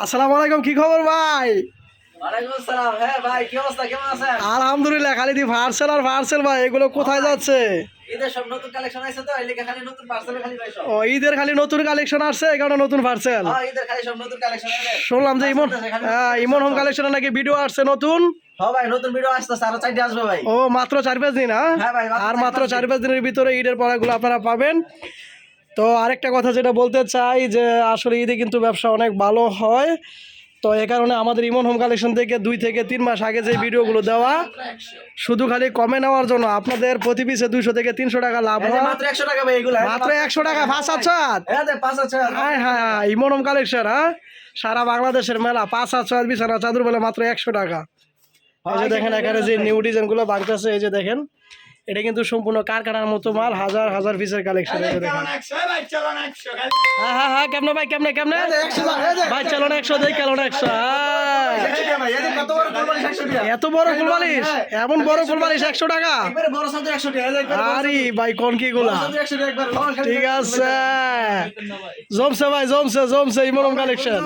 আসসালামু আলাইকুম, কি খবর ভাই? ওয়ালাইকুম আসসালাম। হ্যাঁ ভাই, কি অবস্থা, কেমন আছেন? আলহামদুলিল্লাহ। খালি দি পার্সেল আর পার্সেল ভাই, এগুলো কোথায় যাচ্ছে? ঈদের সব নতুন কালেকশন আছে তো, এই লিগে খালি নতুন পার্সেল খালি ভাই সব। ও, ঈদের খালি নতুন কালেকশন আসছে, এই কারণে নতুন পার্সেল। হ্যাঁ, ঈদের খালি সব নতুন কালেকশন আছে। শুনলাম যে ইমন ইমন হোম সব। কালেকশনে নাকি ভিডিও আসছে নতুন। হ্যাঁ ভাই, নতুন ভিডিও আসতেছে, আরো 4টি আসবে ভাই। ও, মাত্র 4-5 দিন। হ্যাঁ ভাই, আর মাত্র মাত্র 4-5 দিন। 4-5 দিনের ভিতরে ঈদের পড়াগুলো আপনারা পাবেন। তো আরেকটা কথা যেটা বলতে চাই যে আসলে ঈদে কিন্তু ব্যবসা অনেক ভালো হয়। তো এ কারণে আমাদের ইমন হোম কালেকশন থেকে 2 থেকে 3 মাস আগে যে ভিডিওগুলো দেওয়া, শুধু খালি কমে নেওয়ার জন্য আপনাদের প্রতি পিসে 200 থেকে 300 টাকা লাভ এই যে হয়। মাত্র 100 টাকা ভাই এগুলা। মাত্র 100 টাকা 5 হাজার। হ্যাঁ দে 5 আছে। হ্যাঁ হ্যাঁ, ইমন হোম কালেকশন। সারা বাংলাদেশের মেলা 5 হাজার বিছানা চাদর বলে মাত্র 100 টাকা। এই যে দেখেন এখানে যে নিউ ডিজাইনগুলো বাঁধতেছে, এই যে দেখেন এটা কিন্তু সম্পূর্ণ কারখানার মতো মাল, হাজার হাজার পিসের কালেকশন। এই যে দেখেন। হ্যাঁ হ্যাঁ হ্যাঁ, কেমনে ভাই, কেমনে কেমনে ভাই? চালান 100 দেই, চালান 100। কত বড় কোরবানি 100 টাকা। এত বড় ফুলবালিশ, এমন বড় ফুলবালিশ 100 টাকা? একবারে বড় সাইজের 100 টাকা। একবারে আরে ভাই, কোন কি গুলা? 100 টাকা একবার। ঠিক আছে, জমছে ভাই, জমছে জমছে ইমন হোম কালেকশন।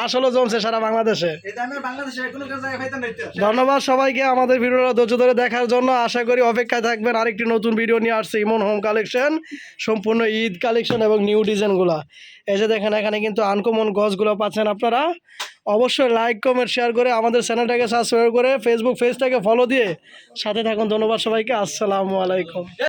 আসলে জমছে সারা বাংলাদেশে। এটা আমি বাংলাদেশে কোনো জায়গায় পাইতাম না এটা। ধন্যবাদ সবাইকে আমাদের ভিডিওটা ধৈর্য ধরে দেখার জন্য। আশা করি অপেক্ষায় থাকবেন, আরেকটি নতুন ভিডিও নিয়ে আসছে ইমন হোম কালেকশন, সম্পূর্ণ ঈদ কালেকশন এবং নিউ ডিজাইনগুলো। এই যে দেখেন এখানে কিন্তু আনকমন গজগুলো পাচ্ছেন আপনারা। অবশ্যই লাইক কমেন্ট শেয়ার করে আমাদের চ্যানেলটাকে সাবস্ক্রাইব করে ফেসবুক পেজটাকে ফলো দিয়ে সাথে থাকুন। ধন্যবাদ সবাইকে, আসসালামু আলাইকুম।